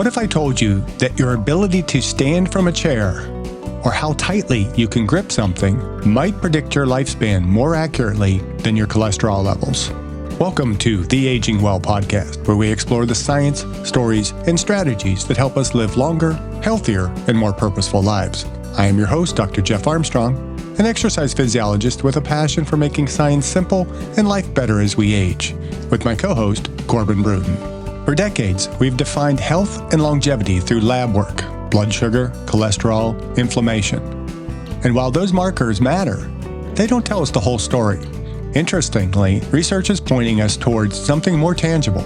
What if I told you that your ability to stand from a chair or how tightly you can grip something might predict your lifespan more accurately than your cholesterol levels? Welcome to the Aging Well podcast, where we explore the science, stories, and strategies that help us live longer, healthier, and more purposeful lives. I am your host, Dr. Jeff Armstrong, an exercise physiologist with a passion for making science simple and life better as we age, with my co-host, Corbin Bruton. For decades, we've defined health and longevity through lab work, blood sugar, cholesterol, inflammation. And while those markers matter, they don't tell us the whole story. Interestingly, research is pointing us towards something more tangible: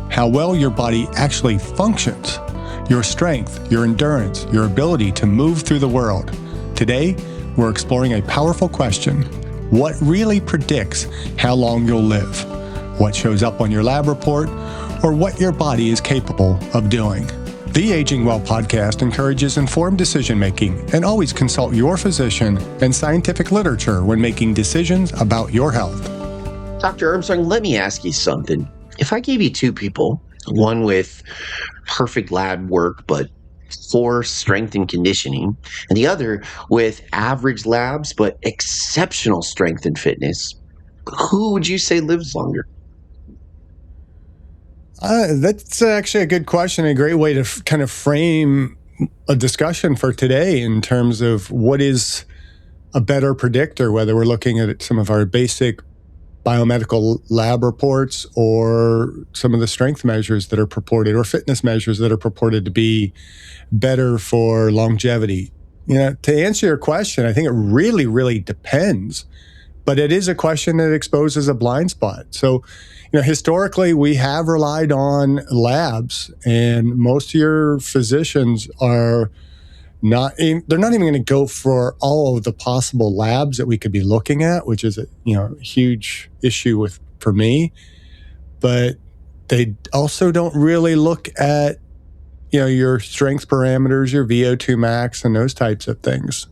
how well your body actually functions, your strength, your endurance, your ability to move through the world. Today, we're exploring a powerful question: what really predicts how long you'll live? What shows up on your lab report, or what your body is capable of doing? The Aging Well podcast encourages informed decision-making, and always consult your physician and scientific literature when making decisions about your health. Dr. Armstrong, let me ask you something. If I gave you two people, one with perfect lab work but poor strength and conditioning, and the other with average labs but exceptional strength and fitness, who would you say lives longer? That's actually a good question, a great way to kind of frame a discussion for today in terms of what is a better predictor, whether we're looking at some of our basic biomedical lab reports or some of the strength measures that are purported, or fitness measures that are purported to be better for longevity. To answer your question, I think it really, really depends. But it is a question that exposes a blind spot. So, historically, we have relied on labs, and most of your physicians are they're not even going to go for all of the possible labs that we could be looking at, which is a huge issue for me. But they also don't really look at, your strength parameters, your VO2 max, and those types of things.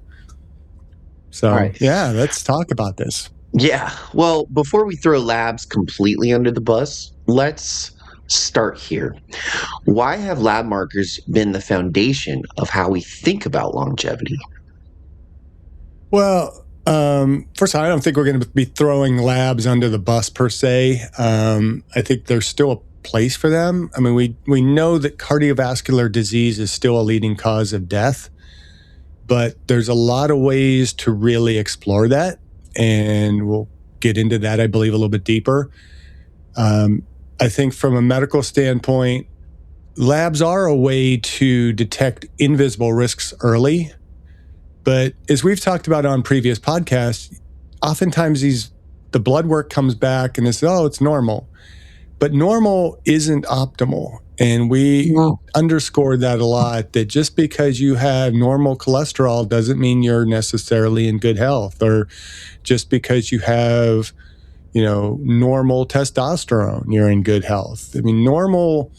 So, right. Yeah, let's talk about this. Yeah. Well, before we throw labs completely under the bus, let's start here. Why have lab markers been the foundation of how we think about longevity? Well, first of all, I don't think we're going to be throwing labs under the bus per se. I think there's still a place for them. I mean, we know that cardiovascular disease is still a leading cause of death, but there's a lot of ways to really explore that. And we'll get into that, I believe, a little bit deeper. I think from a medical standpoint, labs are a way to detect invisible risks early. But as we've talked about on previous podcasts, oftentimes the blood work comes back and they say, it's normal. But normal isn't optimal. And we underscore that a lot, that just because you have normal cholesterol doesn't mean you're necessarily in good health, or just because you have, normal testosterone, you're in good health. I mean, normal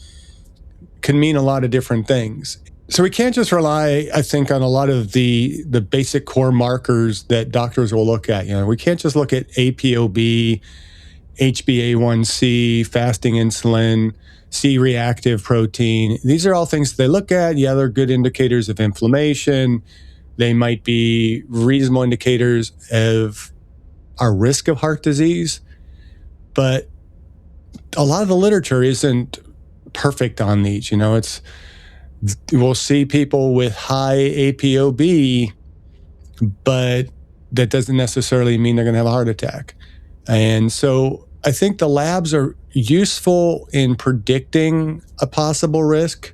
can mean a lot of different things. So we can't just rely, I think, on a lot of the basic core markers that doctors will look at. We can't just look at ApoB, HbA1c, fasting insulin, C-reactive protein. These are all things they look at. Yeah, they're good indicators of inflammation. They might be reasonable indicators of our risk of heart disease. But a lot of the literature isn't perfect on these. We'll see people with high ApoB, but that doesn't necessarily mean they're going to have a heart attack. And so I think the labs are useful in predicting a possible risk,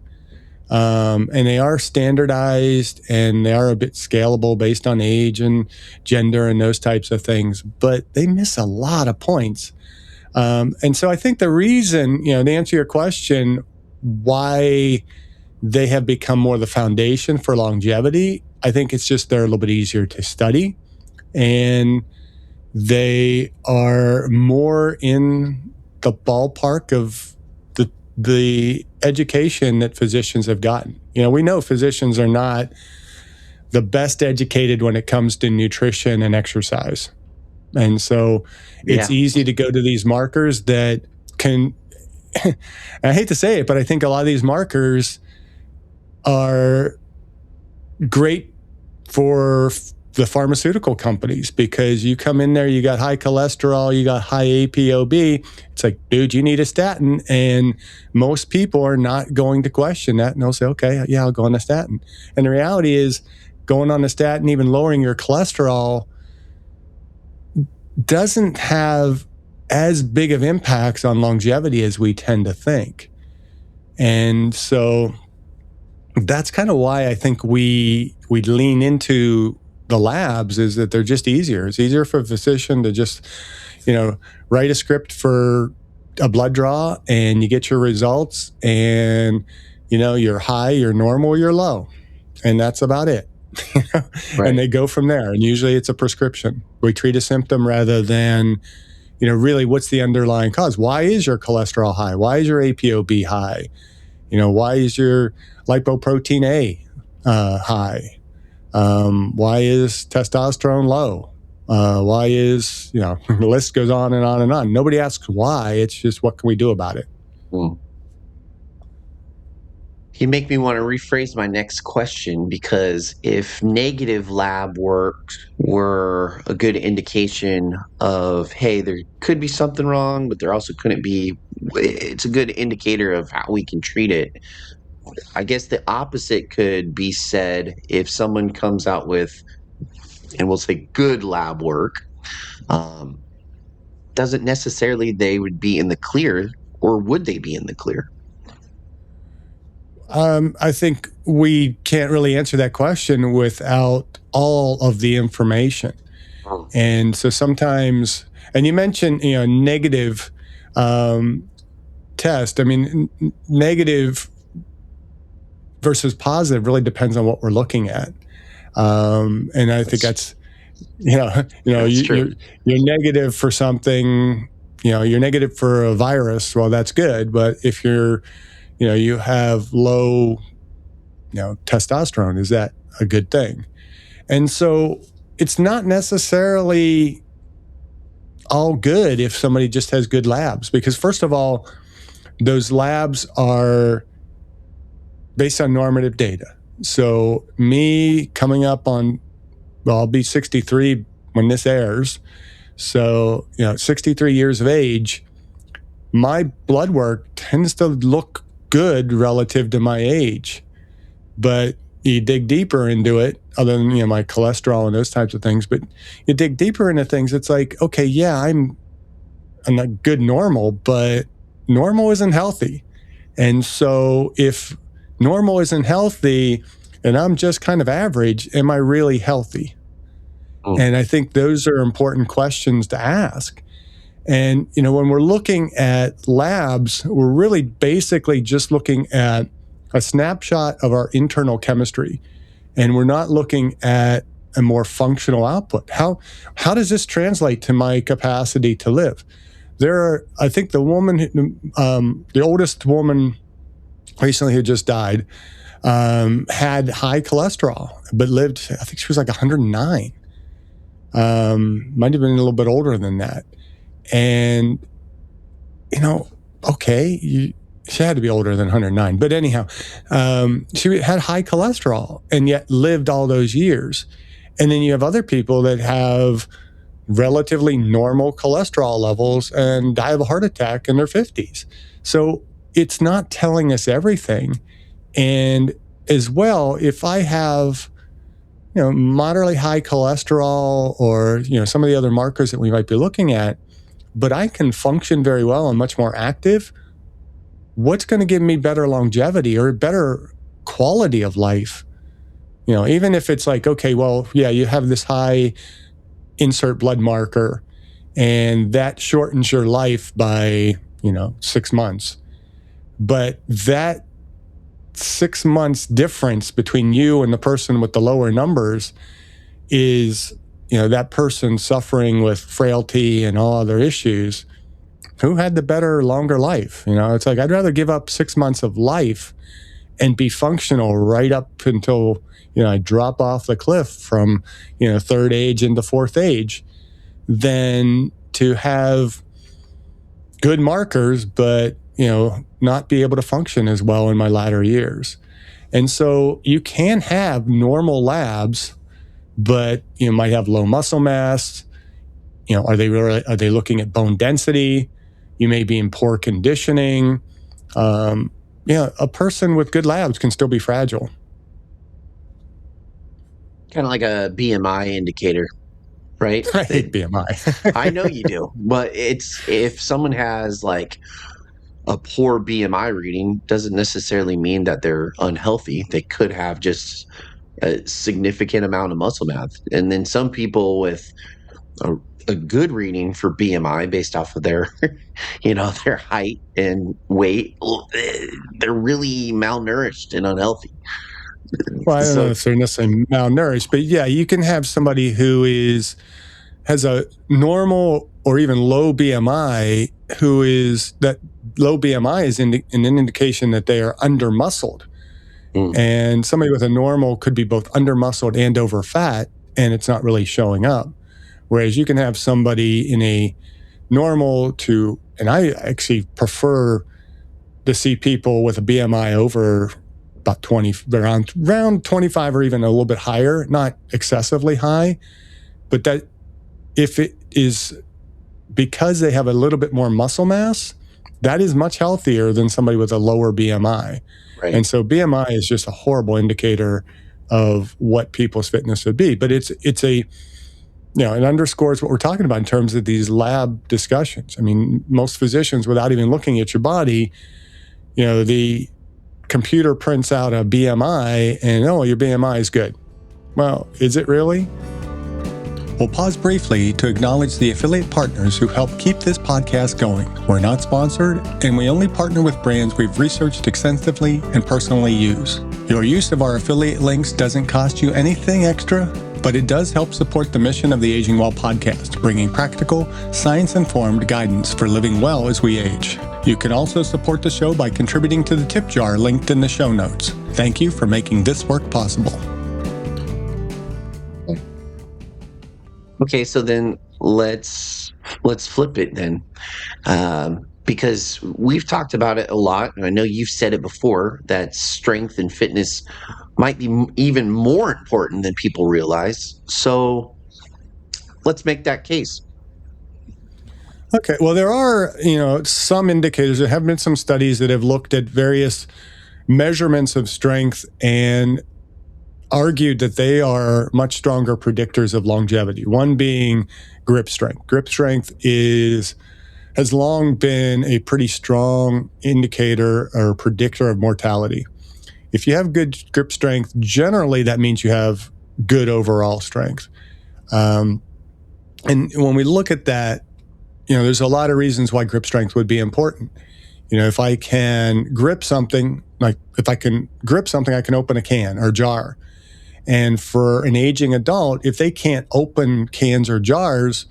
and they are standardized, and they are a bit scalable based on age and gender and those types of things, but they miss a lot of points. And so I think the reason, to answer your question, why they have become more the foundation for longevity, I think it's just they're a little bit easier to study, and they are more in the ballpark of the education that physicians have gotten. We know physicians are not the best educated when it comes to nutrition and exercise. And so it's easy to go to these markers that can, I hate to say it, but I think a lot of these markers are great for the pharmaceutical companies, because you come in there, you got high cholesterol, you got high ApoB. It's like, dude, you need a statin. And most people are not going to question that. And they'll say, okay, yeah, I'll go on a statin. And the reality is, going on a statin, even lowering your cholesterol, doesn't have as big of impacts on longevity as we tend to think. And so that's kind of why I think we lean into the labs, is that they're just easier. It's easier for a physician to just, write a script for a blood draw, and you get your results, and, you're high, you're normal, you're low. And that's about it. Right. And they go from there. And usually it's a prescription. We treat a symptom rather than, really what's the underlying cause? Why is your cholesterol high? Why is your ApoB high? Why is your lipoprotein A high? Why is testosterone low? Why is, the list goes on and on and on. Nobody asks why. It's just, what can we do about it? You make me want to rephrase my next question, because if negative lab work were a good indication of, hey, there could be something wrong, but there also couldn't be, it's a good indicator of how we can treat it. I guess the opposite could be said if someone comes out with, and we'll say, good lab work, doesn't necessarily they would be in the clear, or would they be in the clear? I think we can't really answer that question without all of the information. And so sometimes, and you mentioned, negative test. I mean, negative versus positive really depends on what we're looking at. And I think that's, you're negative for something, you're negative for a virus. Well, that's good. But if you're, you have low, testosterone, is that a good thing? And so it's not necessarily all good if somebody just has good labs, because first of all, those labs are based on normative data. So me coming up on, well, I'll be 63 when this airs. So, 63 years of age, my blood work tends to look good relative to my age. But you dig deeper into it, other than, my cholesterol and those types of things, but you dig deeper into things, it's like, okay, yeah, I'm a good normal, but normal isn't healthy. And so if normal isn't healthy and I'm just kind of average, am I really healthy? And I think those are important questions to ask. And, when we're looking at labs, we're really basically just looking at a snapshot of our internal chemistry. And we're not looking at a more functional output. How does this translate to my capacity to live? I think the woman, the oldest woman recently who just died, had high cholesterol, but lived, I think she was like 109. Might have been a little bit older than that. And, okay, she had to be older than 109. But anyhow, she had high cholesterol and yet lived all those years. And then you have other people that have relatively normal cholesterol levels and die of a heart attack in their 50s. So it's not telling us everything. And as well, if I have, moderately high cholesterol or, some of the other markers that we might be looking at, but I can function very well and much more active, what's going to give me better longevity or better quality of life? Even if it's like, okay, well, yeah, you have this high insert blood marker and that shortens your life by, 6 months. But that 6 months difference between you and the person with the lower numbers is, that person suffering with frailty and all other issues, who had the better, longer life? It's like, I'd rather give up 6 months of life and be functional right up until, I drop off the cliff from, third age into fourth age, than to have good markers, but, not be able to function as well in my latter years. And so you can have normal labs, but you might have low muscle mass. Are they looking at bone density? You may be in poor conditioning. A person with good labs can still be fragile. Kind of like a BMI indicator, right? I hate BMI. I know you do, but it's if someone has like a poor BMI reading, doesn't necessarily mean that they're unhealthy. They could have just a significant amount of muscle mass. And then some people with a, a good reading for BMI based off of their, their height and weight, they're really malnourished and unhealthy. Well, I don't know So, if they're necessarily malnourished, but yeah, you can have somebody who has a normal or even low BMI, that low BMI is an indication that they are under muscled. And somebody with a normal could be both under muscled and over fat, and it's not really showing up. Whereas you can have somebody in a normal and I actually prefer to see people with a BMI over about 20, around 25 or even a little bit higher, not excessively high, but that if it is because they have a little bit more muscle mass, that is much healthier than somebody with a lower BMI. right. And so BMI is just a horrible indicator of what people's fitness would be. But it underscores what we're talking about in terms of these lab discussions. I mean, most physicians, without even looking at your body, the computer prints out a BMI and, your BMI is good. Well, is it really? We'll pause briefly to acknowledge the affiliate partners who help keep this podcast going. We're not sponsored, and we only partner with brands we've researched extensively and personally use. Your use of our affiliate links doesn't cost you anything extra, but it does help support the mission of the Aging Well podcast, bringing practical, science-informed guidance for living well as we age. You can also support the show by contributing to the tip jar linked in the show notes. Thank you for making this work possible. Okay, so then let's flip it then, because we've talked about it a lot, and I know you've said it before that strength and fitness might be even more important than people realize. So let's make that case. Okay, well, there are some indicators. There have been some studies that have looked at various measurements of strength and argued that they are much stronger predictors of longevity. One being grip strength. Grip strength has long been a pretty strong indicator or predictor of mortality. If you have good grip strength, generally that means you have good overall strength. And when we look at that, there's a lot of reasons why grip strength would be important. If I can grip something, I can open a can or jar. And for an aging adult, if they can't open cans or jars,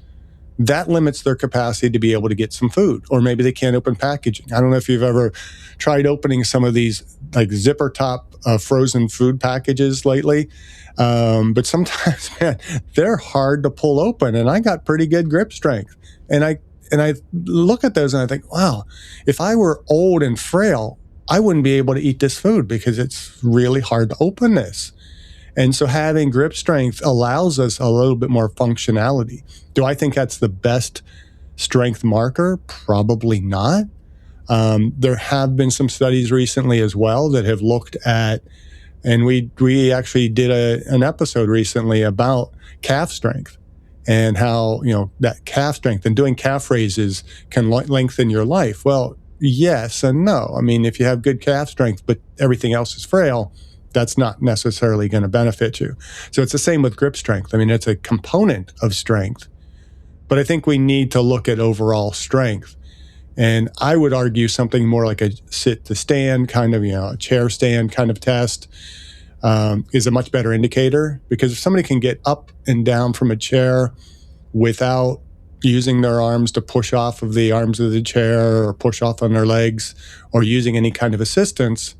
that limits their capacity to be able to get some food. Or maybe they can't open packaging. I don't know if you've ever tried opening some of these like zipper top frozen food packages lately. But sometimes, man, they're hard to pull open. And I got pretty good grip strength. And I look at those and I think, wow, if I were old and frail, I wouldn't be able to eat this food because it's really hard to open this. And so having grip strength allows us a little bit more functionality. Do I think that's the best strength marker? Probably not. There have been some studies recently as well that have looked at, and we actually did an episode recently about calf strength and how, that calf strength and doing calf raises can lengthen your life. Well, yes and no. I mean, if you have good calf strength, but everything else is frail, that's not necessarily going to benefit you. So it's the same with grip strength. I mean, it's a component of strength, but I think we need to look at overall strength. And I would argue something more like a sit to stand kind of, a chair stand kind of test is a much better indicator, because if somebody can get up and down from a chair without using their arms to push off of the arms of the chair or push off on their legs or using any kind of assistance,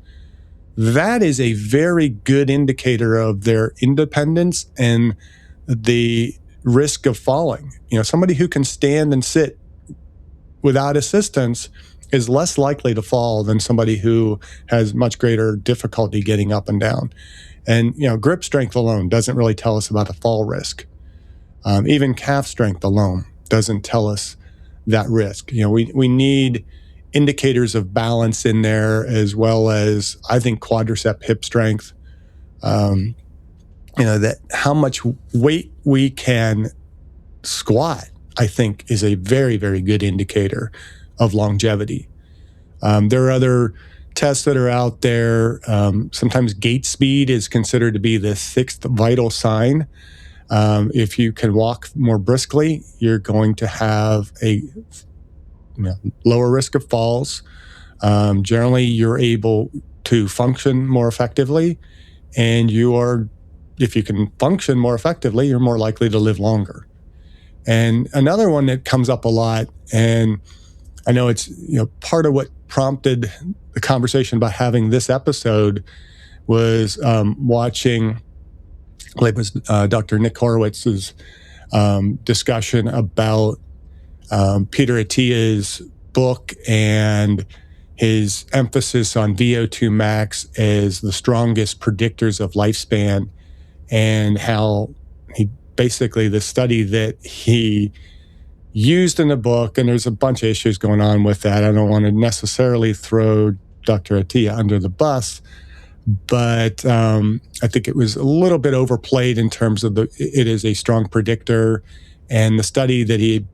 that is a very good indicator of their independence and the risk of falling. Somebody who can stand and sit without assistance is less likely to fall than somebody who has much greater difficulty getting up and down. And, grip strength alone doesn't really tell us about a fall risk. Even calf strength alone doesn't tell us that risk. We need indicators of balance in there, as well as, I think, quadricep hip strength. That how much weight we can squat, I think, is a very, very good indicator of longevity. There are other tests that are out there. Sometimes gait speed is considered to be the sixth vital sign. If you can walk more briskly, you're going to have a lower risk of falls. Generally, you're able to function more effectively, and if you can function more effectively, you're more likely to live longer. And another one that comes up a lot, and I know it's part of what prompted the conversation about having this episode, was watching, I believe it was Dr. Nick Horowitz's discussion about Peter Attia's book and his emphasis on VO2 max as the strongest predictors of lifespan, and how basically the study that he used in the book, and there's a bunch of issues going on with that. I don't want to necessarily throw Dr. Attia under the bus, but I think it was a little bit overplayed in terms of it is a strong predictor. And the study that he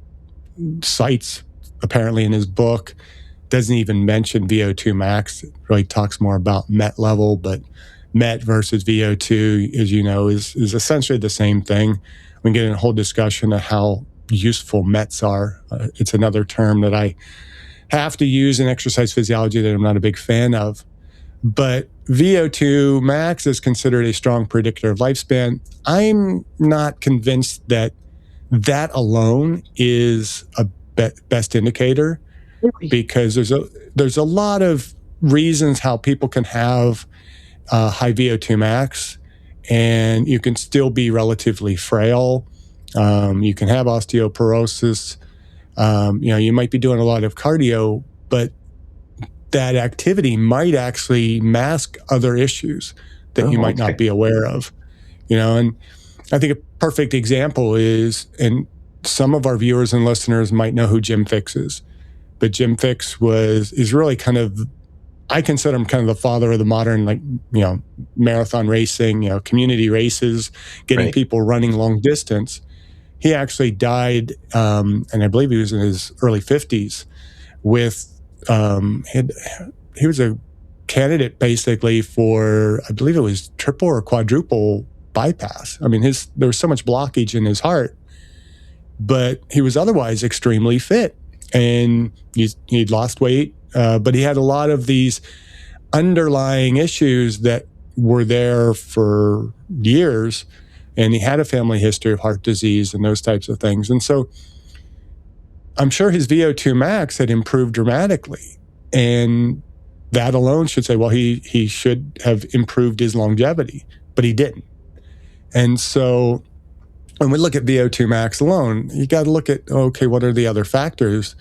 cites apparently in his book doesn't even mention VO2 max. It really talks more about MET level, but MET versus VO2, as you know, is essentially the same thing. We get in a whole discussion of how useful METs are. It's another term that I have to use in exercise physiology that I'm not a big fan of. But VO2 max is considered a strong predictor of lifespan. I'm not convinced that alone is a best indicator, because there's a lot of reasons how people can have high VO2 max, and you can still be relatively frail. You can have osteoporosis. You might be doing a lot of cardio, but that activity might actually mask other issues that you might not be aware of. And I think a perfect example is, and some of our viewers and listeners might know who Jim Fixx is, but Jim Fixx is really kind of, I consider him kind of the father of the modern, marathon racing, community races, getting people running long distance. He actually died, and I believe he was in his early 50s, with, he was a candidate basically for, I believe it was triple or quadruple bypass. I mean, there was so much blockage in his heart, but he was otherwise extremely fit, and he'd lost weight, but he had a lot of these underlying issues that were there for years, and he had a family history of heart disease and those types of things. And so I'm sure his VO2 max had improved dramatically, and that alone should say, well, he should have improved his longevity, but he didn't. And so when we look at VO2 max alone, you got to look at, okay, what are the other factors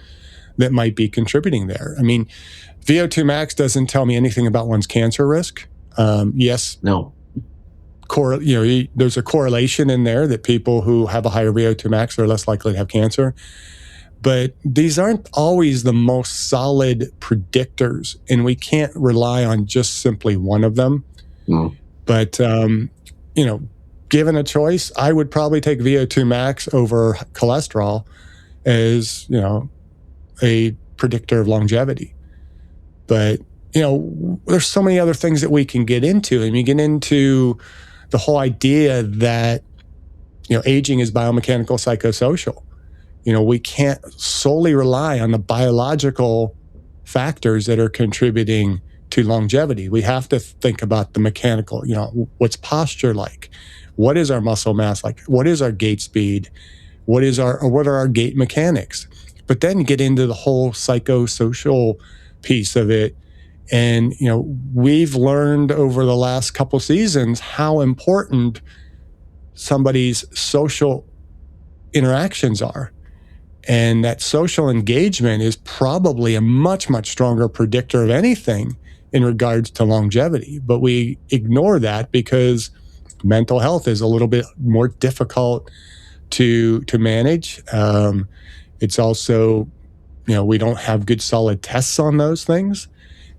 that might be contributing there? I mean, VO2 max doesn't tell me anything about one's cancer risk. Yes. No. There's a correlation in there that people who have a higher VO2 max are less likely to have cancer. But these aren't always the most solid predictors, and we can't rely on just simply one of them. Mm. But, given a choice, I would probably take VO2 max over cholesterol as, a predictor of longevity. But, there's so many other things that we can get into. And you get into the whole idea that, aging is biomechanical psychosocial. We can't solely rely on the biological factors that are contributing to longevity. We have to think about the mechanical, what's posture like? What is our muscle mass like? What is our gait speed? What are our gait mechanics? But then get into the whole psychosocial piece of it. And, we've learned over the last couple seasons how important somebody's social interactions are. And that social engagement is probably a much, much stronger predictor of anything in regards to longevity. But we ignore that because mental health is a little bit more difficult to manage. It's also, we don't have good solid tests on those things.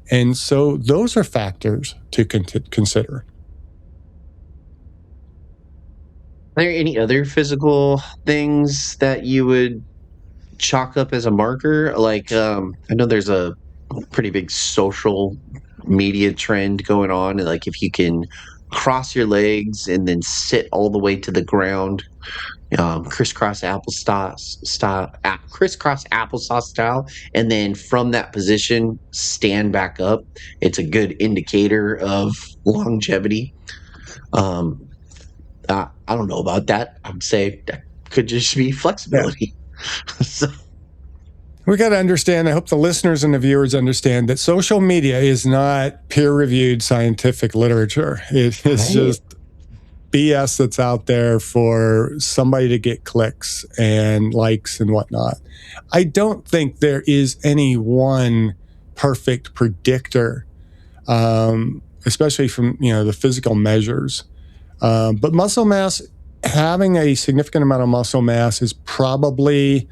And so those are factors to consider. Are there any other physical things that you would chalk up as a marker? Like, I know there's a pretty big social media trend going on. Like, if you can cross your legs and then sit all the way to the ground, crisscross applesauce style, and then from that position stand back up, it's a good indicator of longevity. Um, I don't know about that. I would say that could just be flexibility. Yeah. So, we got to understand, I hope the listeners and the viewers understand that social media is not peer-reviewed scientific literature. It's just BS that's out there for somebody to get clicks and likes and whatnot. I don't think there is any one perfect predictor, especially from the physical measures. But muscle mass, having a significant amount of muscle mass is probably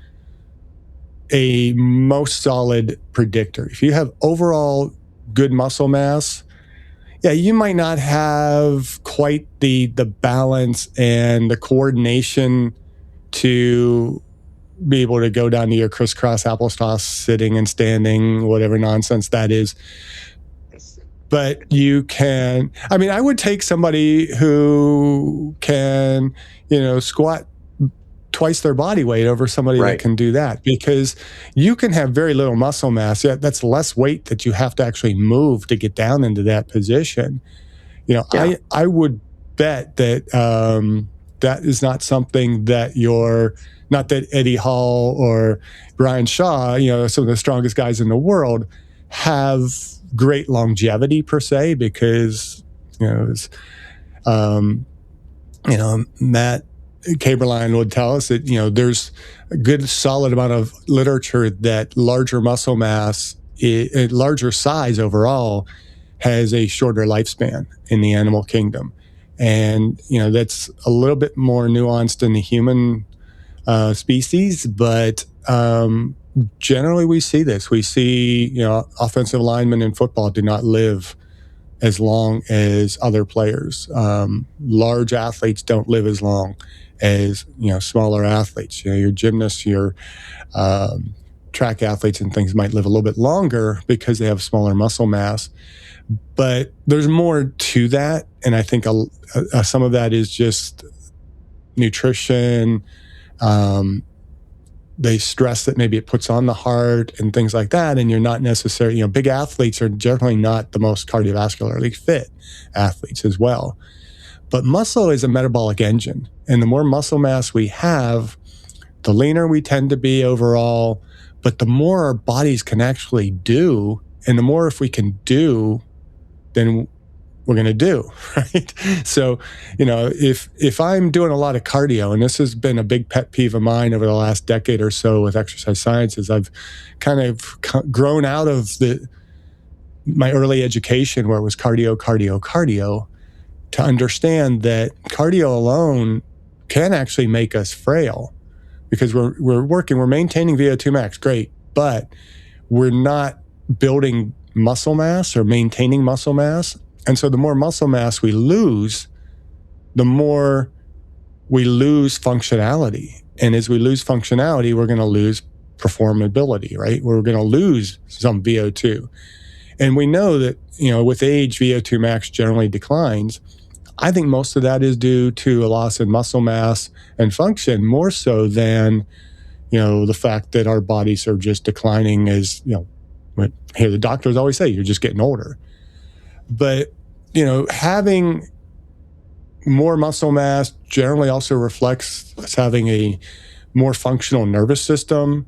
a most solid predictor. If you have overall good muscle mass, you might not have quite the balance and the coordination to be able to go down to your crisscross applesauce sitting and standing, whatever nonsense that is. But you can, I would take somebody who can, squat twice their body weight over somebody that can do that, because you can have very little muscle mass. That's less weight that you have to actually move to get down into that position. I would bet that that is not something that not that Eddie Hall or Brian Shaw, some of the strongest guys in the world, have great longevity per se, because Matt Caberline would tell us that there's a good solid amount of literature that larger muscle mass, larger size overall, has a shorter lifespan in the animal kingdom. And that's a little bit more nuanced in the human species, but generally we see this. We see offensive linemen in football do not live as long as other players. Large athletes don't live as long as smaller athletes. Your gymnasts, your track athletes and things might live a little bit longer because they have smaller muscle mass. But there's more to that, and I think some of that is just nutrition, the stress that maybe it puts on the heart and things like that. And you're not necessarily, big athletes are generally not the most cardiovascularly fit athletes as well. But muscle is a metabolic engine. And the more muscle mass we have, the leaner we tend to be overall, but the more our bodies can actually do. And the more if we can do, then we're going to do, right? So, if I'm doing a lot of cardio, and this has been a big pet peeve of mine over the last decade or so with exercise sciences, I've kind of grown out of my early education where it was cardio, to understand that cardio alone can actually make us frail, because we're maintaining VO2 max, great, but we're not building muscle mass or maintaining muscle mass. And so the more muscle mass we lose, the more we lose functionality. And as we lose functionality, we're going to lose performability, right? We're going to lose some VO2. And we know that, with age, VO2 max generally declines. I think most of that is due to a loss in muscle mass and function, more so than, the fact that our bodies are just declining as, the doctors always say, you're just getting older. But, having more muscle mass generally also reflects us having a more functional nervous system.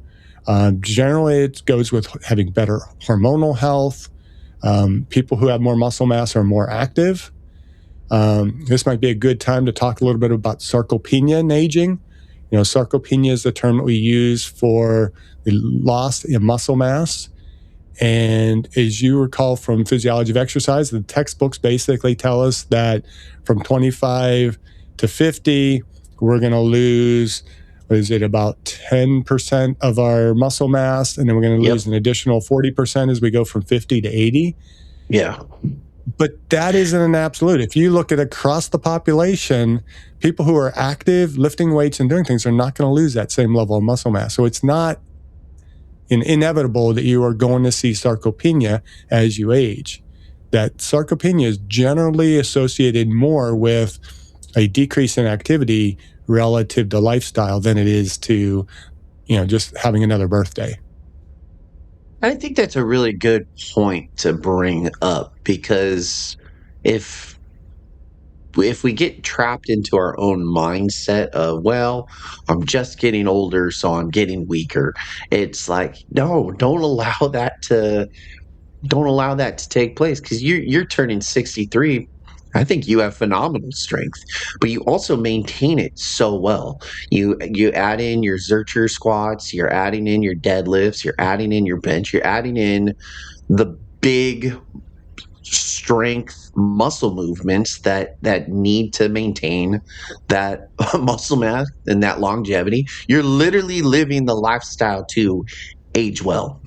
Generally, it goes with having better hormonal health. People who have more muscle mass are more active. This might be a good time to talk a little bit about sarcopenia in aging. Sarcopenia is the term that we use for the loss in muscle mass. And as you recall from Physiology of Exercise, the textbooks basically tell us that from 25 to 50, we're going to lose, about 10% of our muscle mass, and then we're going to lose an additional 40% as we go from 50 to 80. Yeah. But that isn't an absolute. If you look at across the population, people who are active, lifting weights and doing things are not going to lose that same level of muscle mass. So it's not inevitable that you are going to see sarcopenia as you age. That sarcopenia is generally associated more with a decrease in activity relative to lifestyle than it is to, just having another birthday. I think that's a really good point to bring up, because if we get trapped into our own mindset of, well, I'm just getting older, so I'm getting weaker, it's like, no, don't allow that to take place, because you're turning 63. I think you have phenomenal strength, but you also maintain it so well. You add in your Zercher squats, you're adding in your deadlifts, you're adding in your bench, you're adding in the big strength muscle movements that need to maintain that muscle mass and that longevity. You're literally living the lifestyle to age well,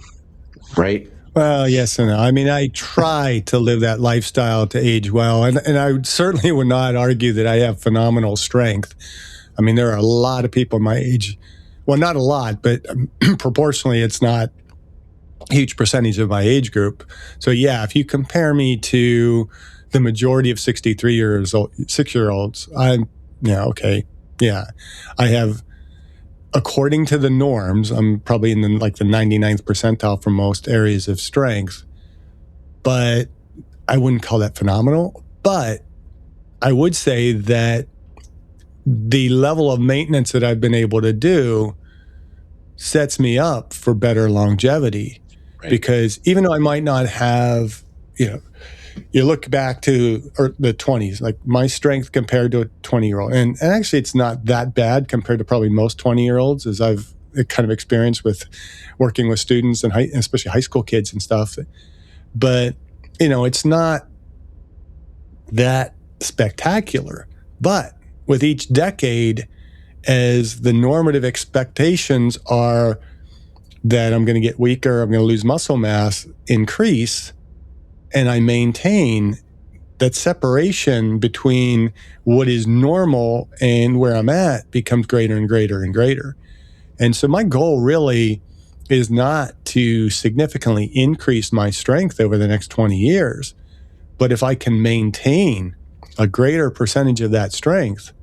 right? Well, yes and no. I mean, I try to live that lifestyle to age well, and I certainly would not argue that I have phenomenal strength. I mean, there are a lot of people my age. Well, not a lot, but proportionally, it's not a huge percentage of my age group. So, yeah, if you compare me to the majority of 6-year-olds, I'm, okay. Yeah, I have, according to the norms, I'm probably in the 99th percentile for most areas of strength, but I wouldn't call that phenomenal. But I would say that the level of maintenance that I've been able to do sets me up for better longevity. Right. Because even though I might not have, you look back to the 20s, like my strength compared to a 20-year-old. And actually, it's not that bad compared to probably most 20-year-olds, as I've kind of experienced with working with students and especially high school kids and stuff. But, it's not that spectacular. But with each decade, as the normative expectations are that I'm going to get weaker, I'm going to lose muscle mass, increase, and I maintain, that separation between what is normal and where I'm at becomes greater and greater and greater. And so my goal really is not to significantly increase my strength over the next 20 years, but if I can maintain a greater percentage of that strength,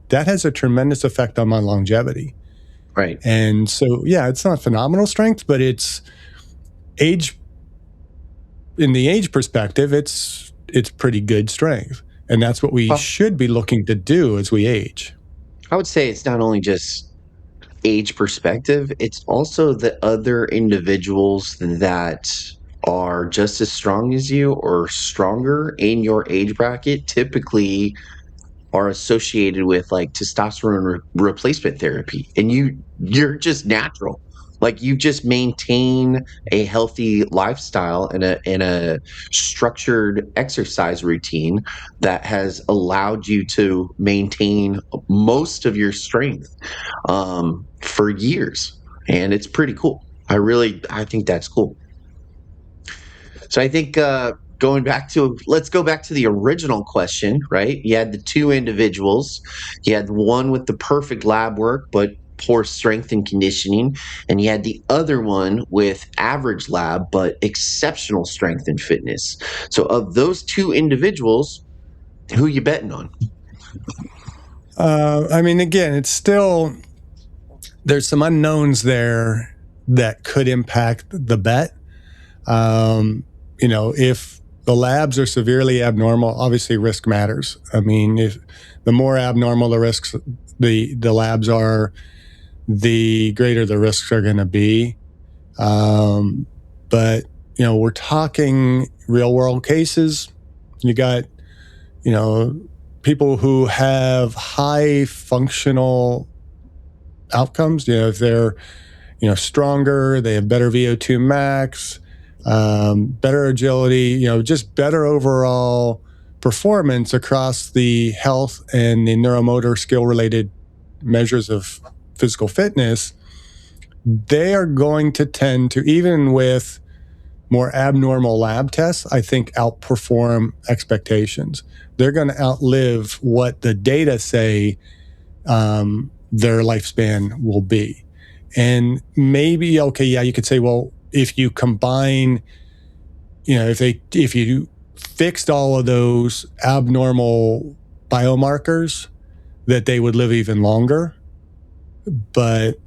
that has a tremendous effect on my longevity. Right. And so, yeah, it's not phenomenal strength, but it's age. In the age perspective, it's pretty good strength. And that's what we should be looking to do as we age. I would say it's not only just age perspective, it's also the other individuals that are just as strong as you or stronger in your age bracket typically are associated with like testosterone replacement therapy, and you're just natural. Like, you just maintain a healthy lifestyle and a structured exercise routine that has allowed you to maintain most of your strength for years, and it's pretty cool. I think that's cool. So I think let's go back to the original question, right? You had the two individuals. You had one with the perfect lab work, but poor strength and conditioning. And you had the other one with average lab, but exceptional strength and fitness. So of those two individuals, who you betting on? I mean, again, it's still, there's some unknowns there that could impact the bet. If the labs are severely abnormal, obviously risk matters. I mean, if the more abnormal the risks, the labs are, the greater the risks are going to be. But, we're talking real world cases. You got, people who have high functional outcomes. If they're stronger, they have better VO2 max, better agility, just better overall performance across the health and the neuromotor skill related measures of physical fitness, they are going to tend to, even with more abnormal lab tests, I think outperform expectations. They're going to outlive what the data say their lifespan will be. And maybe, you could say, well, if you combine, if you fixed all of those abnormal biomarkers, that they would live even longer. But,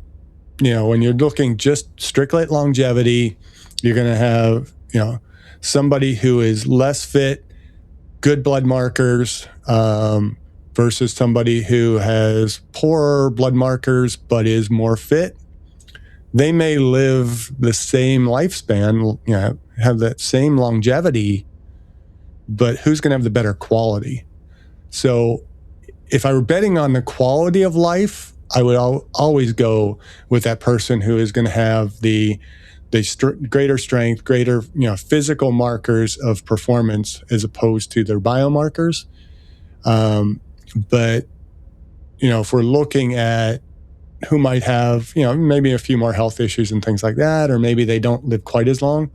when you're looking just strictly at longevity, you're going to have, somebody who is less fit, good blood markers, versus somebody who has poorer blood markers but is more fit. They may live the same lifespan, have that same longevity, but who's going to have the better quality? So if I were betting on the quality of life, I would always go with that person who is going to have the greater strength, greater physical markers of performance as opposed to their biomarkers. But if we're looking at who might have maybe a few more health issues and things like that, or maybe they don't live quite as long,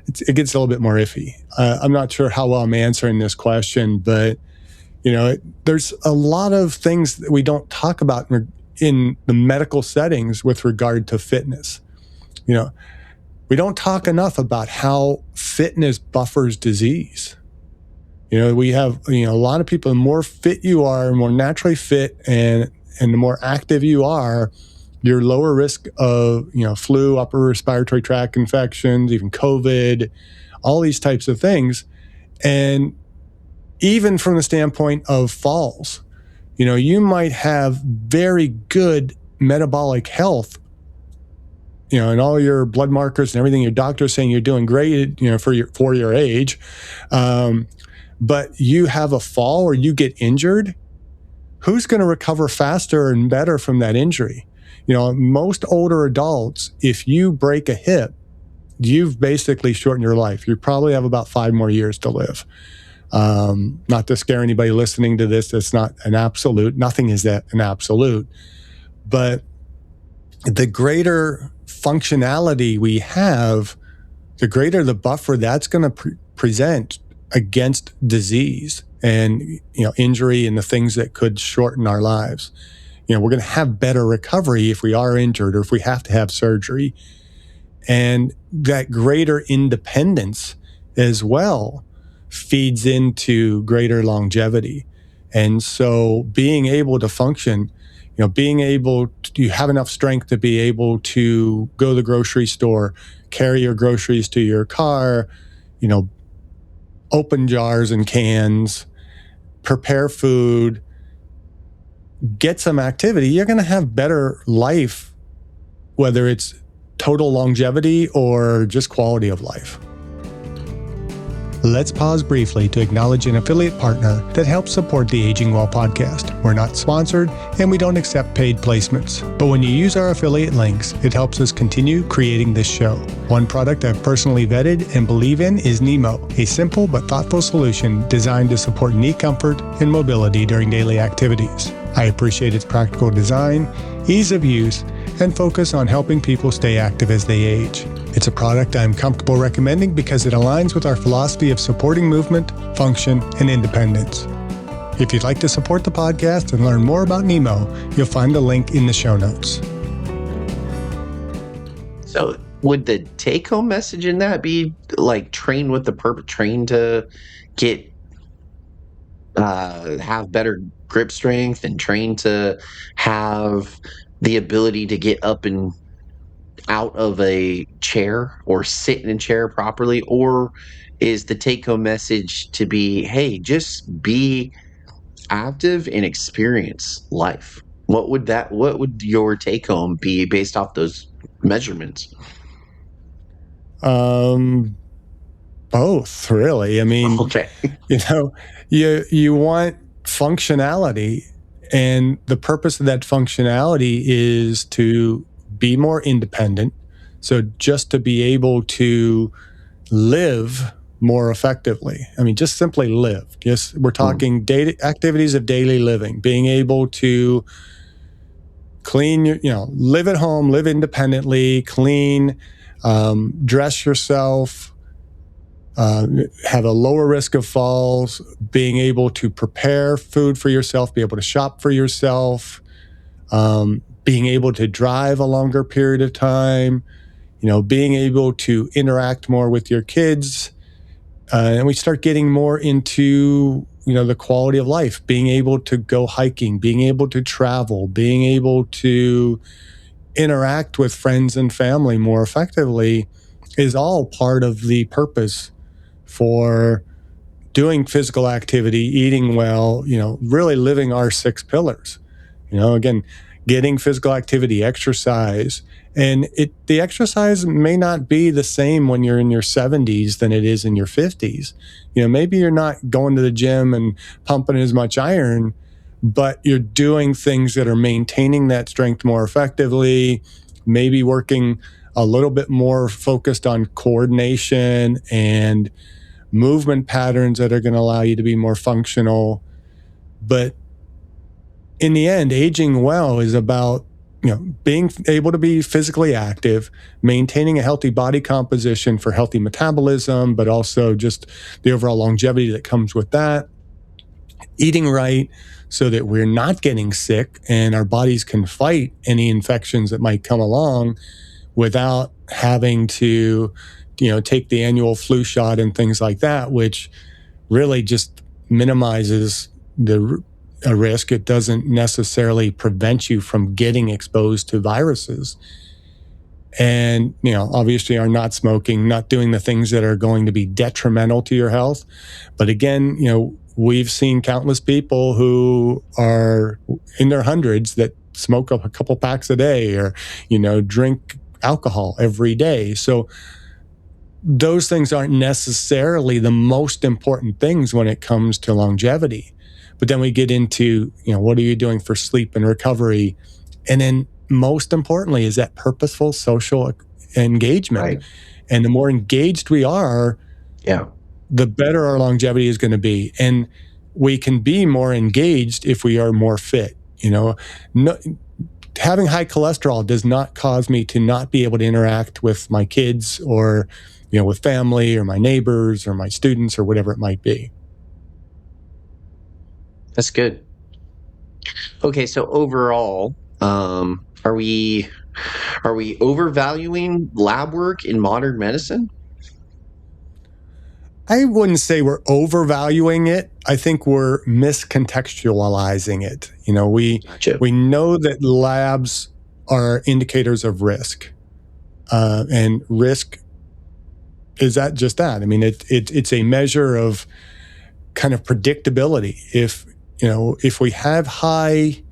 it gets a little bit more iffy. I'm not sure how well I'm answering this question, but there's a lot of things that we don't talk about in the medical settings with regard to fitness. We don't talk enough about how fitness buffers disease. We have a lot of people, the more fit you are, more naturally fit, and the more active you are, you're lower risk of flu, upper respiratory tract infections, even COVID, all these types of things. And even from the standpoint of falls, you might have very good metabolic health, and all your blood markers and everything, your doctor's saying you're doing great, for your age. But you have a fall or you get injured, who's going to recover faster and better from that injury? Most older adults, if you break a hip, you've basically shortened your life. You probably have about 5 more years to live. Not to scare anybody listening to this, it's not an absolute. Nothing is an absolute. But the greater functionality we have, the greater the buffer that's going to present against disease and injury and the things that could shorten our lives. We're going to have better recovery if we are injured or if we have to have surgery. And that greater independence as well feeds into greater longevity. And so being able to function, being able to have enough strength to be able to go to the grocery store, carry your groceries to your car, open jars and cans, prepare food, get some activity, you're going to have better life, whether it's total longevity or just quality of life. Let's pause briefly to acknowledge an affiliate partner that helps support the Aging Well podcast. We're not sponsored and we don't accept paid placements, but when you use our affiliate links, it helps us continue creating this show. One product I've personally vetted and believe in is Nemo, a simple but thoughtful solution designed to support knee comfort and mobility during daily activities. I appreciate its practical design, ease of use, and focus on helping people stay active as they age. It's a product I'm comfortable recommending because it aligns with our philosophy of supporting movement, function, and independence. If you'd like to support the podcast and learn more about Nemo, you'll find a link in the show notes. So would the take-home message in that be like train with the purpose, train to get have better grip strength and train to have the ability to get up and out of a chair or sit in a chair properly? Or is the take-home message to be, hey, just be active and experience life? What would your take-home be based off those measurements? Both, really. I mean, Okay. you want functionality, And the purpose of that functionality is to be more independent. So just to be able to live more effectively. I mean, just simply live. Just we're talking activities of daily living, being able to clean your, live at home, live independently, clean, dress yourself, have a lower risk of falls, being able to prepare food for yourself, be able to shop for yourself, being able to drive a longer period of time, being able to interact more with your kids. And we start getting more into, the quality of life, being able to go hiking, being able to travel, being able to interact with friends and family more effectively is all part of the purpose for doing physical activity, eating well, really living our 6 pillars. Again, getting physical activity, exercise. And the exercise may not be the same when you're in your 70s than it is in your 50s. Maybe you're not going to the gym and pumping as much iron, but you're doing things that are maintaining that strength more effectively, maybe working a little bit more focused on coordination and movement patterns that are going to allow you to be more functional. But in the end, aging well is about, being able to be physically active, maintaining a healthy body composition for healthy metabolism, but also just the overall longevity that comes with that. Eating right so that we're not getting sick and our bodies can fight any infections that might come along without having to, take the annual flu shot and things like that, which really just minimizes a risk. It doesn't necessarily prevent you from getting exposed to viruses. And, obviously are not smoking, not doing the things that are going to be detrimental to your health. But again, we've seen countless people who are in their hundreds that smoke up a couple packs a day or, drink alcohol every day. So those things aren't necessarily the most important things when it comes to longevity. But then we get into, what are you doing for sleep and recovery? And then most importantly is that purposeful social engagement. Right. And the more engaged we are, the better our longevity is going to be. And we can be more engaged if we are more fit. Having high cholesterol does not cause me to not be able to interact with my kids or, with family or my neighbors or my students or whatever it might be. That's good. Okay, so overall, are we overvaluing lab work in modern medicine? I wouldn't say we're overvaluing it. I think we're miscontextualizing it. Gotcha. We know that labs are indicators of risk, and risk is that just that. I mean, it's a measure of kind of predictability. If we have high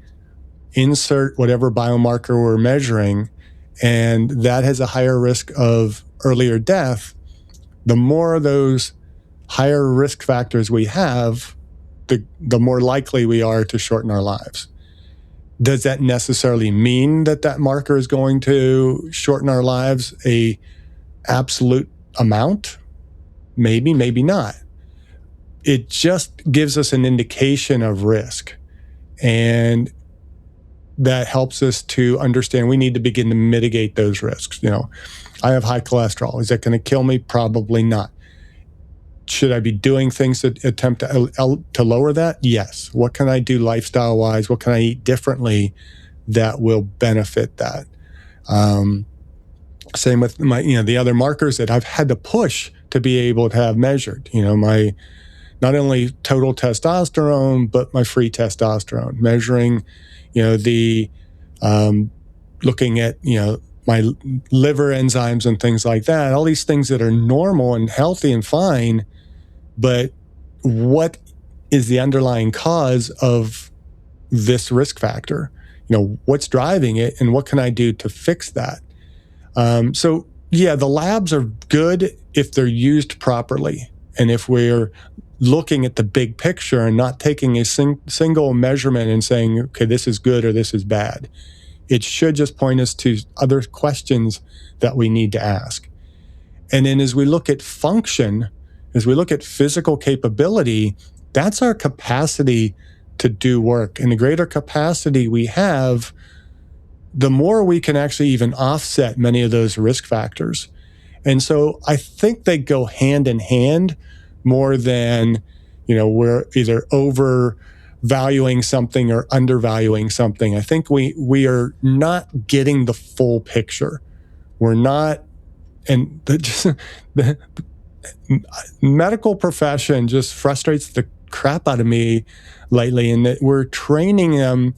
insert whatever biomarker we're measuring, and that has a higher risk of earlier death, the more of those higher risk factors we have, the more likely we are to shorten our lives. Does that necessarily mean that marker is going to shorten our lives a absolute amount? Maybe, maybe not. It just gives us an indication of risk. And that helps us to understand we need to begin to mitigate those risks. I have high cholesterol. Is that going to kill me? Probably not. Should I be doing things that attempt to lower that? Yes. What can I do lifestyle-wise? What can I eat differently that will benefit that? Same with my, the other markers that I've had to push to be able to have measured. My not only total testosterone, but my free testosterone, measuring, the looking at, my liver enzymes and things like that, all these things that are normal and healthy and fine, but what is the underlying cause of this risk factor? What's driving it and what can I do to fix that? So yeah, the labs are good if they're used properly. And if we're looking at the big picture and not taking a single measurement and saying, okay, this is good or this is bad. It should just point us to other questions that we need to ask. And then as we look at function, as we look at physical capability, that's our capacity to do work. And the greater capacity we have, the more we can actually even offset many of those risk factors. And so I think they go hand in hand more than, we're either overvaluing something or undervaluing something. I think we are not getting the full picture. We're not, and the medical profession just frustrates the crap out of me lately, in that we're training them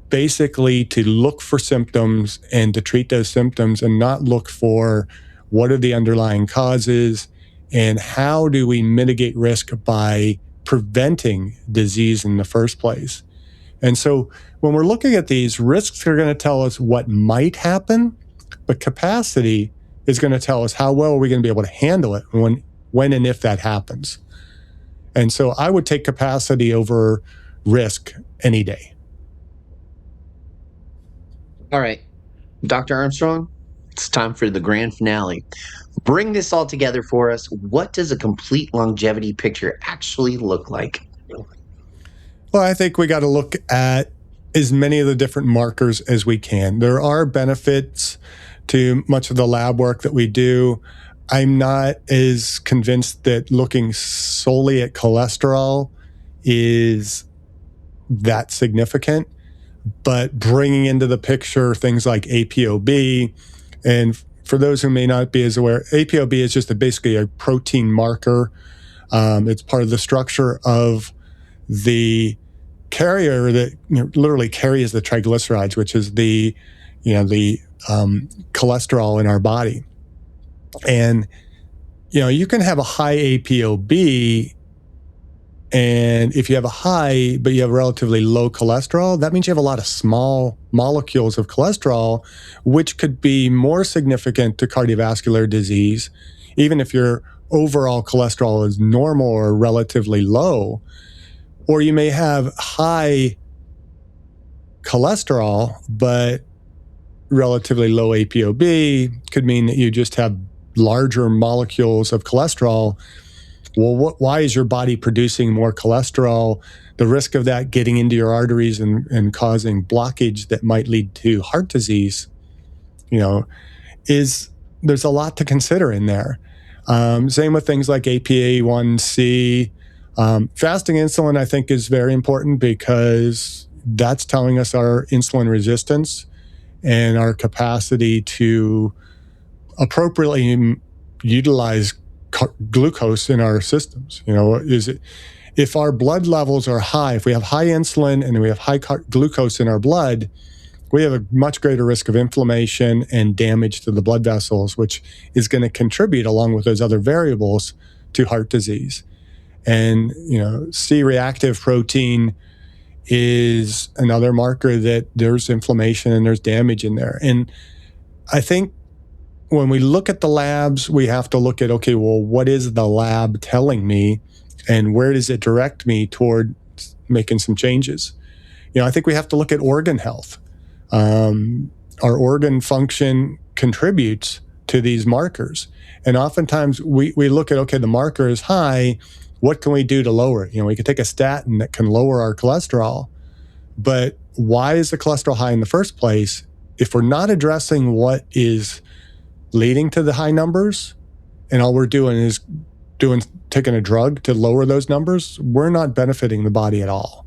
basically to look for symptoms and to treat those symptoms and not look for what are the underlying causes and how do we mitigate risk by preventing disease in the first place. And so when we're looking at these, risks are going to tell us what might happen, but capacity is going to tell us how well are we going to be able to handle it when and if that happens. And so I would take capacity over risk any day. All right, Dr. Armstrong, it's time for the grand finale. Bring this all together for us. What does a complete longevity picture actually look like? Well, I think we got to look at as many of the different markers as we can. There are benefits to much of the lab work that we do. I'm not as convinced that looking solely at cholesterol is that significant, but bringing into the picture things like ApoB, and for those who may not be as aware, ApoB is just basically a protein marker. It's part of the structure of the carrier that literally carries the triglycerides, which is the cholesterol in our body. And you can have a high ApoB, and if you have a high but you have relatively low cholesterol, that means you have a lot of small molecules of cholesterol, which could be more significant to cardiovascular disease, even if your overall cholesterol is normal or relatively low. Or you may have high cholesterol but relatively low ApoB, could mean that you just have larger molecules of cholesterol. Well, why is your body producing more cholesterol? The risk of that getting into your arteries and causing blockage that might lead to heart disease, there's a lot to consider in there. Same with things like APA-1C. Fasting insulin, I think, is very important because that's telling us our insulin resistance and our capacity to appropriately utilize glucose in our systems. If our blood levels are high, if we have high insulin and we have high glucose in our blood, we have a much greater risk of inflammation and damage to the blood vessels, which is going to contribute, along with those other variables, to heart disease. And C-reactive protein is another marker that there's inflammation and there's damage in there. And I think when we look at the labs, we have to look at, okay, well, what is the lab telling me and where does it direct me toward making some changes? I think we have to look at organ health. Our organ function contributes to these markers. And oftentimes we look at, okay, the marker is high. What can we do to lower it? We could take a statin that can lower our cholesterol. But why is the cholesterol high in the first place? If we're not addressing what is leading to the high numbers, and all we're doing is taking a drug to lower those numbers, we're not benefiting the body at all.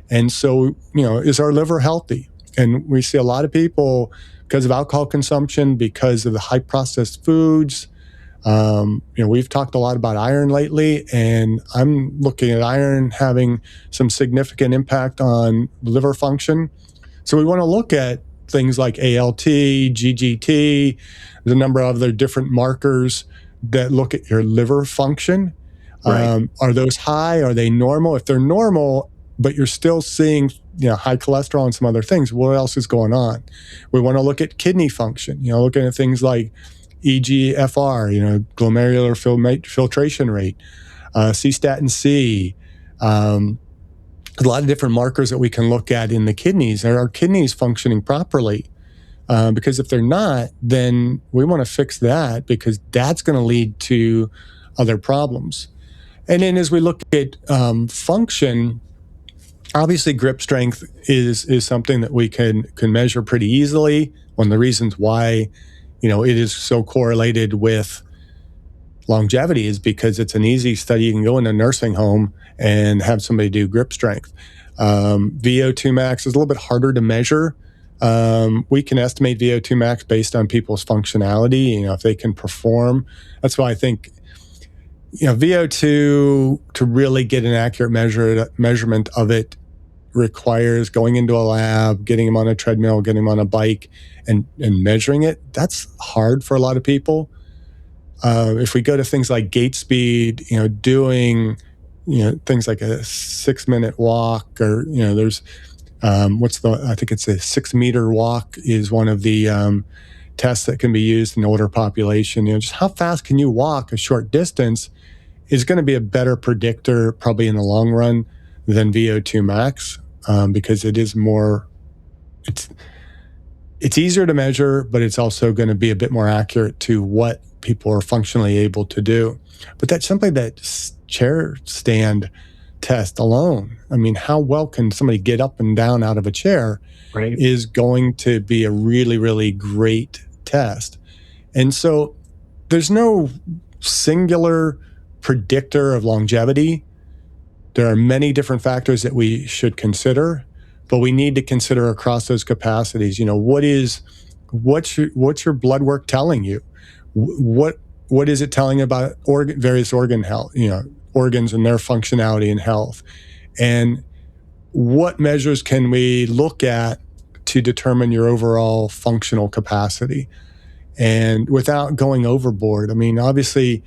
And so, is our liver healthy? And we see a lot of people, because of alcohol consumption, because of the high processed foods. We've talked a lot about iron lately, and I'm looking at iron having some significant impact on liver function. So we want to look at things like ALT, GGT, there's a number of other different markers that look at your liver function. Right. Are those high? Are they normal? If they're normal, but you're still seeing high cholesterol and some other things, what else is going on? We want to look at kidney function, looking at things like EGFR, glomerular filtration rate. cystatin C, a lot of different markers that we can look at in the kidneys. Are our kidneys functioning properly? Because if they're not, then we want to fix that, because that's going to lead to other problems. And then as we look at function, obviously grip strength is something that we can measure pretty easily. One of the reasons why, it is so correlated with longevity is because it's an easy study. You can go in a nursing home and have somebody do grip strength. VO2 max is a little bit harder to measure. We can estimate VO2 max based on people's functionality, if they can perform. That's why I think, VO2, to really get an accurate measurement of it, requires going into a lab, getting them on a treadmill, getting them on a bike, and measuring it. That's hard for a lot of people. If we go to things like gait speed, doing, things like a 6-minute walk, or, there's, I think it's a 6-meter walk is one of the tests that can be used in the older population. Just how fast can you walk a short distance is going to be a better predictor, probably in the long run, than VO2 max, because it is more, it's easier to measure, but it's also going to be a bit more accurate to what people are functionally able to do. But that's simply that chair stand test alone. I mean, how well can somebody get up and down out of a chair, Right. is going to be a really, really great test. And so there's no singular predictor of longevity. There are many different factors that we should consider, but we need to consider across those capacities. What's your blood work telling you? What is it telling about various organ health, organs and their functionality and health? And what measures can we look at to determine your overall functional capacity? And without going overboard, I mean, obviously,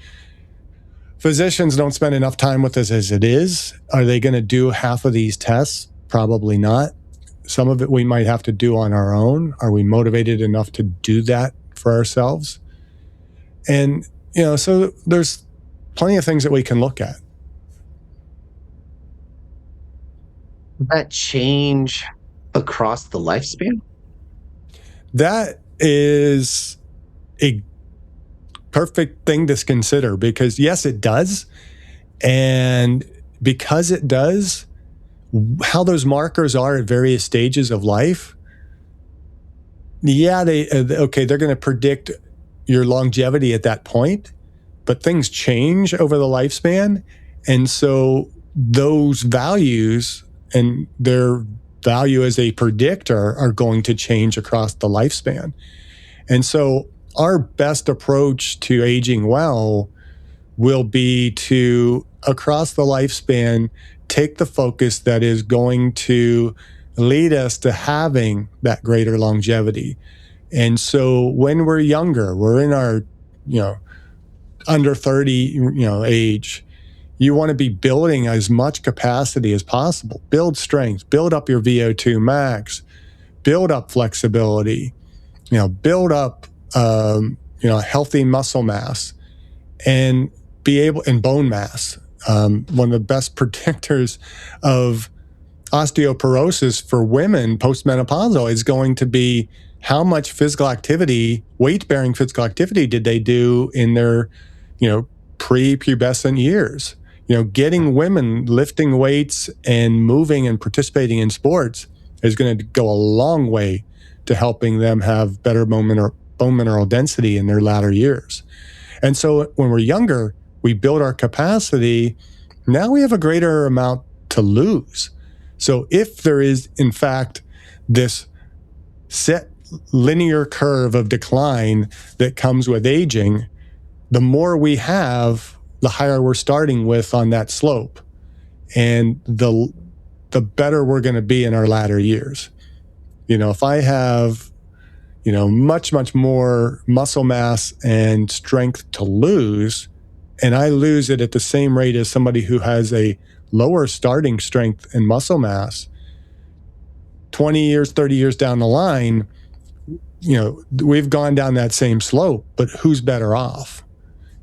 physicians don't spend enough time with us as it is. Are they going to do half of these tests? Probably not. Some of it we might have to do on our own. Are we motivated enough to do that for ourselves? And, so there's plenty of things that we can look at. Does that change across the lifespan? That is a perfect thing to consider, because yes, it does. And because it does, how those markers are at various stages of life, they're going to predict your longevity at that point, but things change over the lifespan. And so those values and their value as a predictor are going to change across the lifespan. And so our best approach to aging well will be to, across the lifespan, take the focus that is going to lead us to having that greater longevity. And so when we're younger, we're in our, under 30, age, you want to be building as much capacity as possible. Build strength, build up your VO2 max, build up flexibility, build up, healthy muscle mass, and and bone mass. One of the best predictors of osteoporosis for women postmenopausal is going to be how much physical activity, weight-bearing physical activity, did they do in their, pre-pubescent years. Getting women lifting weights and moving and participating in sports is going to go a long way to helping them have better bone mineral density in their latter years. And so when we're younger, we build our capacity. Now we have a greater amount to lose. So if there is, in fact, this set linear curve of decline that comes with aging, the more we have, the higher we're starting with on that slope. And the better we're going to be in our latter years. If I have, much, much more muscle mass and strength to lose, and I lose it at the same rate as somebody who has a lower starting strength and muscle mass, 20 years, 30 years down the line, we've gone down that same slope, but who's better off?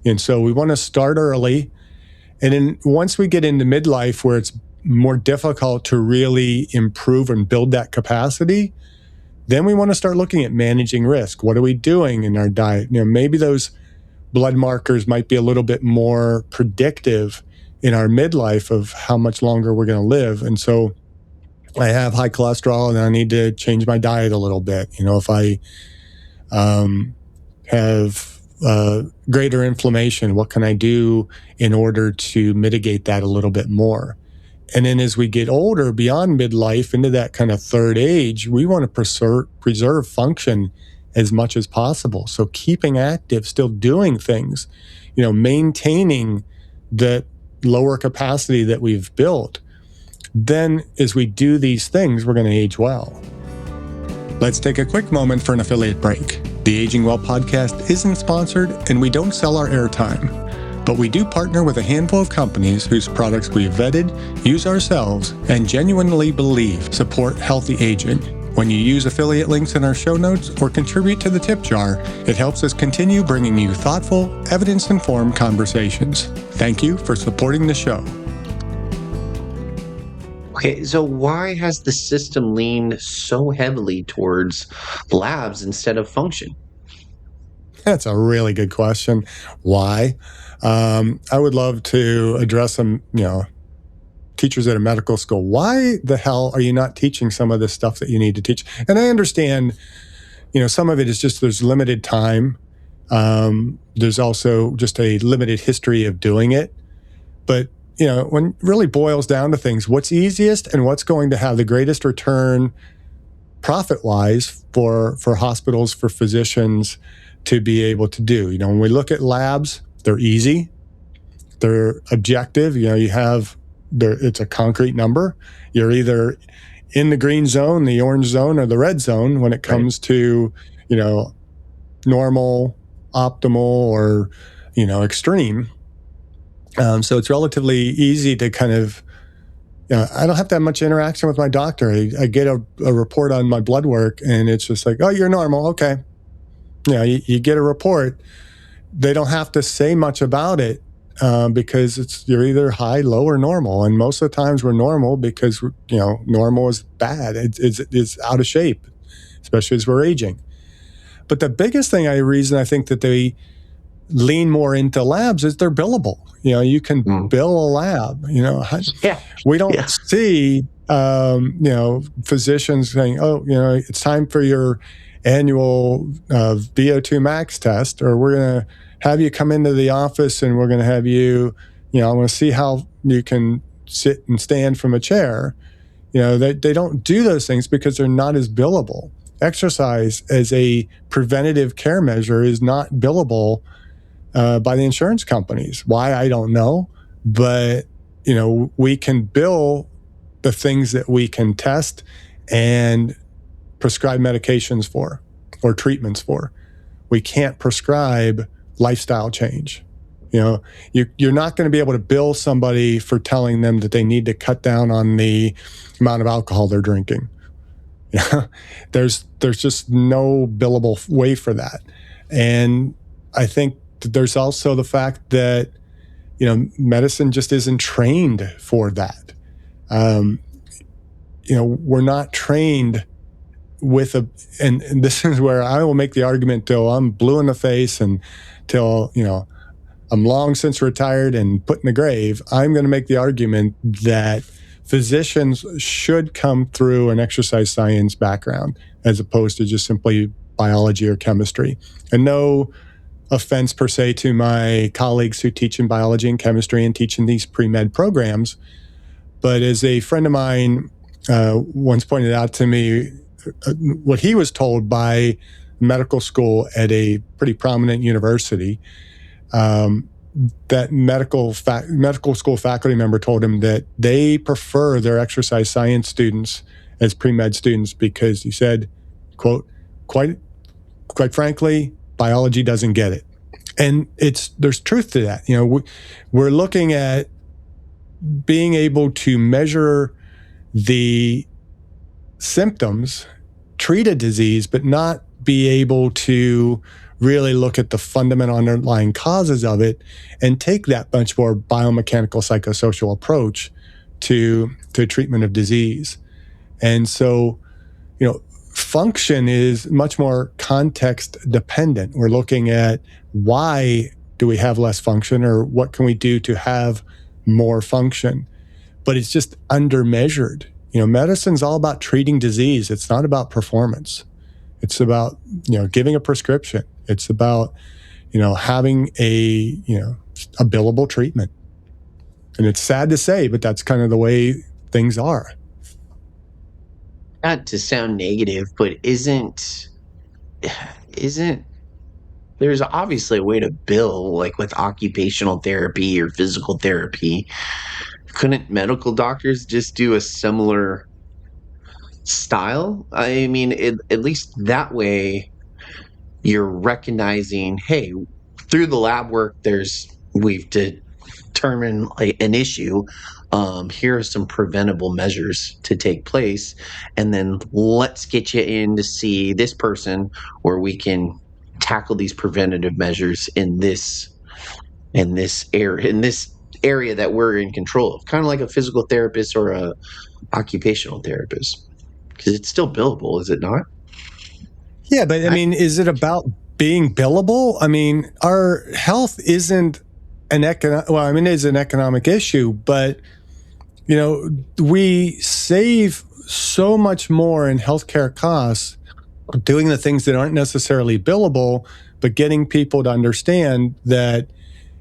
And so we want to start early And then once we get into midlife where it's more difficult to really improve and build that capacity, then we want to start looking at managing risk. What are we doing in our diet? Maybe those blood markers might be a little bit more predictive in our midlife of how much longer we're going to live. And so I have high cholesterol and I need to change my diet a little bit. If I have greater inflammation, what can I do in order to mitigate that a little bit more? And then as we get older, beyond midlife, into that kind of third age, we want to preserve function as much as possible. So keeping active, still doing things, maintaining the lower capacity that we've built. Then as we do these things, we're going to age well. Let's take a quick moment for an affiliate break. The Aging Well podcast isn't sponsored and we don't sell our airtime, but we do partner with a handful of companies whose products we've vetted, use ourselves, and genuinely believe support healthy aging. When you use affiliate links in our show notes or contribute to the tip jar, it helps us continue bringing you thoughtful, evidence-informed conversations. Thank you for supporting the show. Okay, so why has the system leaned so heavily towards labs instead of function? That's a really good question. Why? I would love to address some, teachers at a medical school. Why the hell are you not teaching some of this stuff that you need to teach? And I understand, some of it is just there's limited time. There's also just a limited history of doing it. But, when it really boils down to things, what's easiest and what's going to have the greatest return profit-wise for hospitals, for physicians to be able to do? When we look at labs, they're easy. They're objective. It's a concrete number. You're either in the green zone, the orange zone, or the red zone when it comes to, normal, optimal, or, extreme. So it's relatively easy to kind of, I don't have to have much interaction with my doctor. I get a report on my blood work and it's just like, oh, you're normal. Okay. You get a report. They don't have to say much about it because you're either high, low, or normal. And most of the times we're normal because, normal is bad. It's out of shape, especially as we're aging. But the biggest reason I think that they lean more into labs is they're billable. You can bill a lab. We don't see, physicians saying, oh, it's time for your annual VO2 max test, or we're going to have you come into the office and we're going to have you, I want to see how you can sit and stand from a chair. They don't do those things because they're not as billable. Exercise as a preventative care measure is not billable by the insurance companies. Why, I don't know. But, we can bill the things that we can test and prescribe medications for or treatments for. We can't prescribe lifestyle change. You're not going to be able to bill somebody for telling them that they need to cut down on the amount of alcohol they're drinking. There's just no billable way for that. And I think there's also the fact that, medicine just isn't trained for that. We're not trained with and this is where I will make the argument till I'm blue in the face and till, I'm long since retired and put in the grave. I'm going to make the argument that physicians should come through an exercise science background as opposed to just simply biology or chemistry. And no offense per se to my colleagues who teach in biology and chemistry and teach in these pre-med programs, but as a friend of mine once pointed out to me, what he was told by medical school at a pretty prominent university, that medical school faculty member told him that they prefer their exercise science students as pre-med students because he said, quote, quite frankly, biology doesn't get it. And there's truth to that. We're looking at being able to measure the symptoms, treat a disease, but not be able to really look at the fundamental underlying causes of it and take that much more biomechanical psychosocial approach to treatment of disease. And so, function is much more context dependent. We're looking at why do we have less function, or what can we do to have more function? But it's just undermeasured. Medicine's all about treating disease. It's not about performance. It's about, giving a prescription. It's about, having a billable treatment. And it's sad to say, but that's kind of the way things are. Not to sound negative, but isn't there's obviously a way to bill, like with occupational therapy or physical therapy? Couldn't medical doctors just do a similar style? I mean, at least that way you're recognizing, hey, through the lab work, we've determined an issue. Here are some preventable measures to take place, and then let's get you in to see this person where we can tackle these preventative measures in this area that we're in control of, kind of like a physical therapist or a occupational therapist, because it's still billable, is it not? Yeah, but I mean, is it about being billable? I mean, our health isn't it is an economic issue, but we save so much more in healthcare costs doing the things that aren't necessarily billable, but getting people to understand that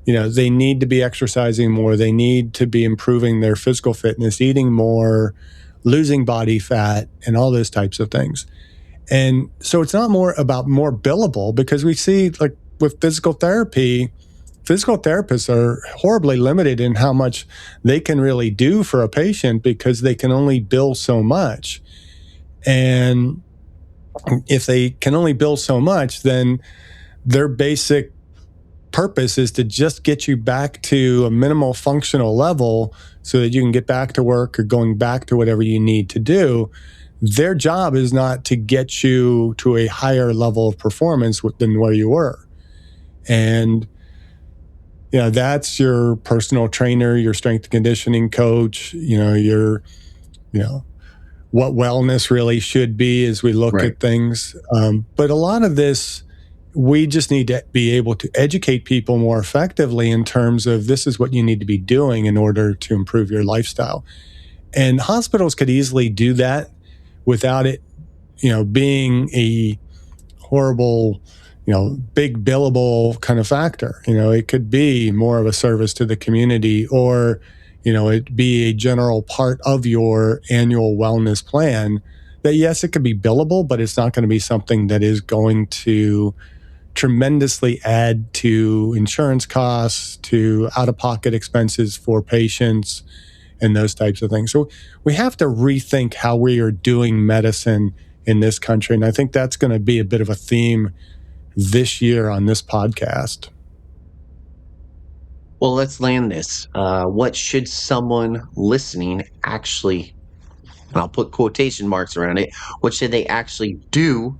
they need to be exercising more, they need to be improving their physical fitness, eating more, losing body fat, and all those types of things. And so it's not more about more billable, because we see, like with physical therapy, physical therapists are horribly limited in how much they can really do for a patient, because they can only bill so much. And if they can only bill so much, then their basic purpose is to just get you back to a minimal functional level so that you can get back to work or going back to whatever you need to do. Their job is not to get you to a higher level of performance than where you were. And that's your personal trainer, your strength and conditioning coach, your what wellness really should be as we look at things. But a lot of this, we just need to be able to educate people more effectively in terms of this is what you need to be doing in order to improve your lifestyle. And hospitals could easily do that without it, being a horrible, big billable kind of factor. It could be more of a service to the community, or, it be a general part of your annual wellness plan that, yes, it could be billable, but it's not going to be something that is going to tremendously add to insurance costs, to out-of-pocket expenses for patients, and those types of things. So we have to rethink how we are doing medicine in this country. And I think that's going to be a bit of a theme this year on this podcast. Well, let's land this. What should someone listening actually, and I'll put quotation marks around it, what should they actually do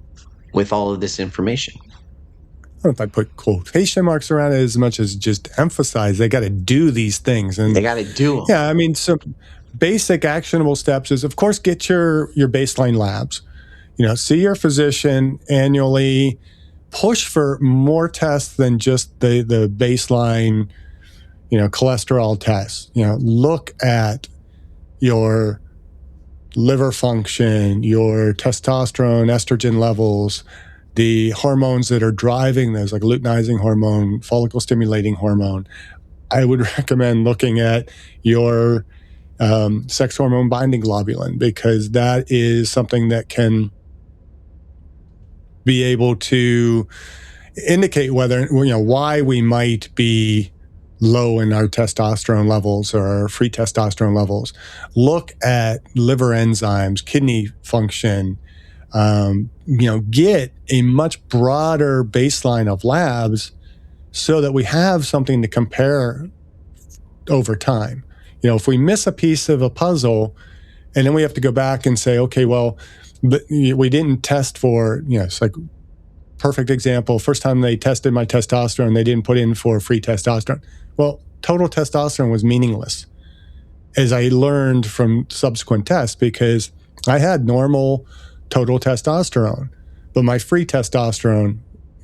with all of this information? I don't know if I put quotation marks around it as much as just emphasize they got to do these things. And they got to do them. Yeah, I mean, some basic actionable steps is, of course, get your baseline labs. See your physician annually. Push for more tests than just the baseline, cholesterol tests. Look at your liver function, your testosterone, estrogen levels, the hormones that are driving those, like luteinizing hormone, follicle stimulating hormone. I would recommend looking at your sex hormone binding globulin, because that is something that can be able to indicate whether, why we might be low in our testosterone levels or our free testosterone levels. Look at liver enzymes, kidney function, get a much broader baseline of labs so that we have something to compare over time. If we miss a piece of a puzzle and then we have to go back and say, okay, well, but we didn't test for, it's like perfect example. First time they tested my testosterone, they didn't put in for free testosterone. Well, total testosterone was meaningless, as I learned from subsequent tests, because I had normal total testosterone, but my free testosterone,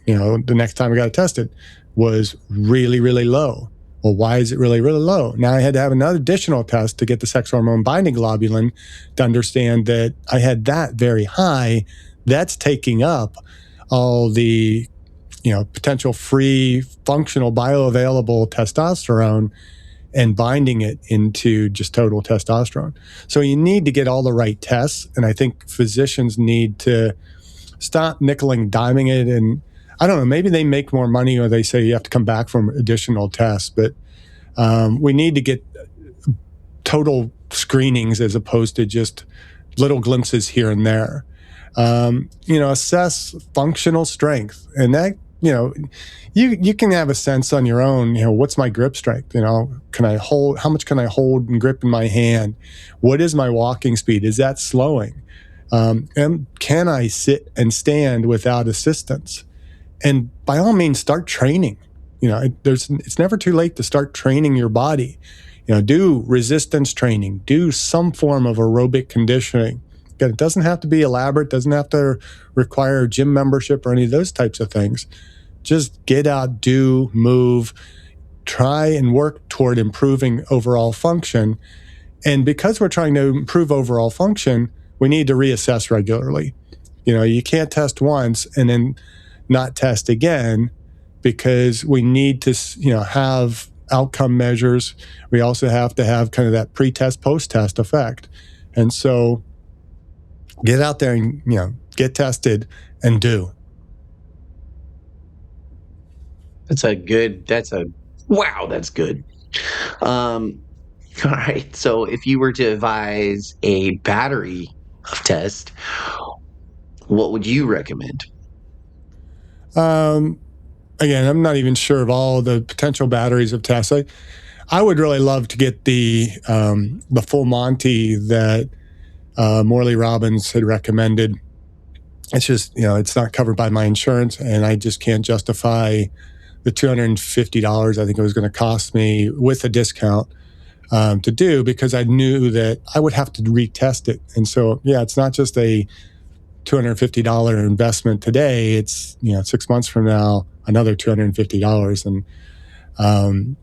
the next time I got it tested, was really, really low. Well, why is it really, really low? Now I had to have another additional test to get the sex hormone binding globulin to understand that I had that very high. That's taking up all the, potential free, functional, bioavailable testosterone and binding it into just total testosterone. So you need to get all the right tests. And I think physicians need to stop nickel and diming it. And I don't know, maybe they make more money or they say you have to come back from additional tests, but we need to get total screenings as opposed to just little glimpses here and there. Assess functional strength, and that, you can have a sense on your own, what's my grip strength? Can I hold, how much can I hold and grip in my hand? What is my walking speed? Is that slowing? And can I sit and stand without assistance? And by all means, start training. It's never too late to start training your body. Do resistance training, do some form of aerobic conditioning. Again, it doesn't have to be elaborate, doesn't have to require a gym membership or any of those types of things. Just get out, do, move, try and work toward improving overall function. And because we're trying to improve overall function, we need to reassess regularly. You can't test once and then not test again, because we need to, have outcome measures. We also have to have kind of that pre-test, post-test effect. And so get out there and, get tested and do. Wow, that's good. All right. So if you were to advise a battery of tests, what would you recommend? Again, I'm not even sure of all the potential batteries of tests. I would really love to get the full Monty that Morley Robbins had recommended. It's just, it's not covered by my insurance, and I just can't justify the $250 I think it was going to cost me with a discount to do, because I knew that I would have to retest it. And so, it's not just a $250 investment today. It's, 6 months from now, another $250. And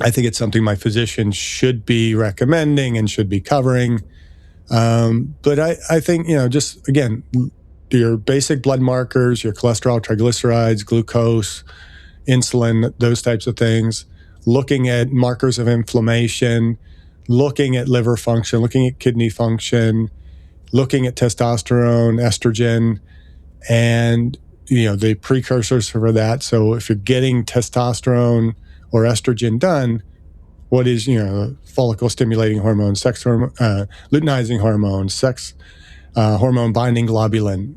I think it's something my physician should be recommending and should be covering. But I think, just again, your basic blood markers, your cholesterol, triglycerides, glucose, insulin, those types of things, looking at markers of inflammation, looking at liver function, looking at kidney function, looking at testosterone, estrogen, and the precursors for that. So if you're getting testosterone or estrogen done, what is follicle stimulating hormone, sex hormone, luteinizing hormone, sex hormone binding globulin?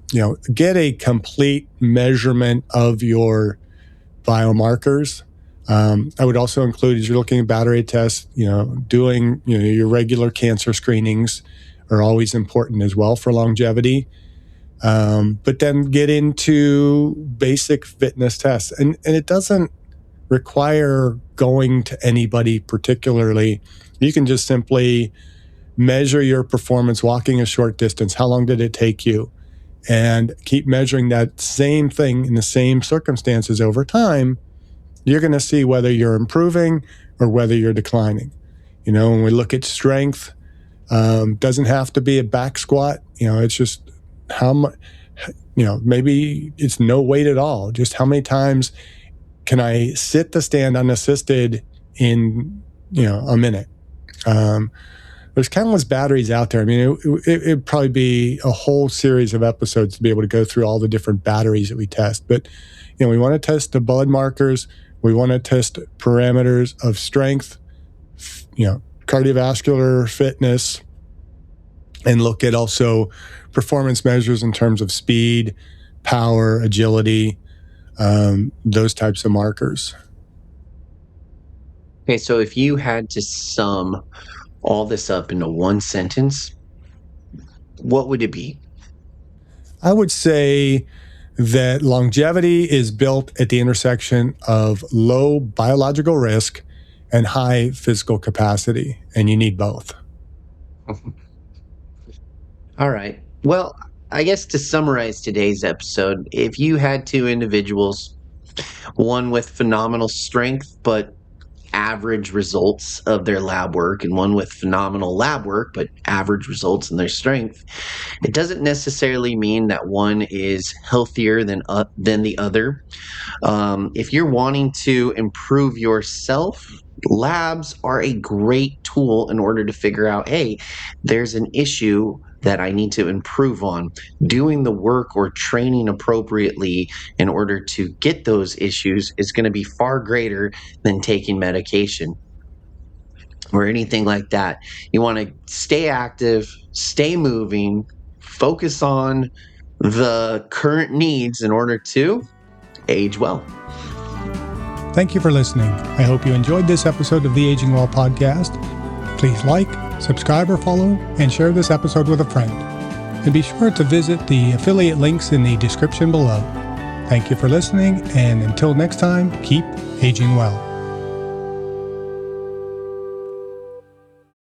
Get a complete measurement of your biomarkers. I would also include, as you're looking at battery tests, doing your regular cancer screenings are always important as well for longevity. But then get into basic fitness tests. And it doesn't require going to anybody particularly. You can just simply measure your performance walking a short distance. How long did it take you? And keep measuring that same thing in the same circumstances over time. You're going to see whether you're improving or whether you're declining. When we look at strength, doesn't have to be a back squat. It's just how much, maybe it's no weight at all. Just how many times can I sit to stand unassisted in, a minute? There's countless batteries out there. I mean, it'd probably be a whole series of episodes to be able to go through all the different batteries that we test. But, we want to test the blood markers. We want to test parameters of strength, cardiovascular fitness, and look at also performance measures in terms of speed, power, agility, those types of markers. Okay, so if you had to sum all this up into one sentence, what would it be? I would say that longevity is built at the intersection of low biological risk and high physical capacity, and you need both. All right. Well, I guess to summarize today's episode, if you had two individuals, one with phenomenal strength but average results of their lab work, and one with phenomenal lab work but average results in their strength, it doesn't necessarily mean that one is healthier than the other. If you're wanting to improve yourself, labs are a great tool in order to figure out, hey, there's an issue that I need to improve on. Doing the work or training appropriately in order to get those issues is going to be far greater than taking medication or anything like that. You want to stay active, stay moving, focus on the current needs in order to age well. Thank you for listening. I hope you enjoyed this episode of the Aging Well podcast. Please like, subscribe, or follow, and share this episode with a friend. And be sure to visit the affiliate links in the description below. Thank you for listening, and until next time, keep aging well.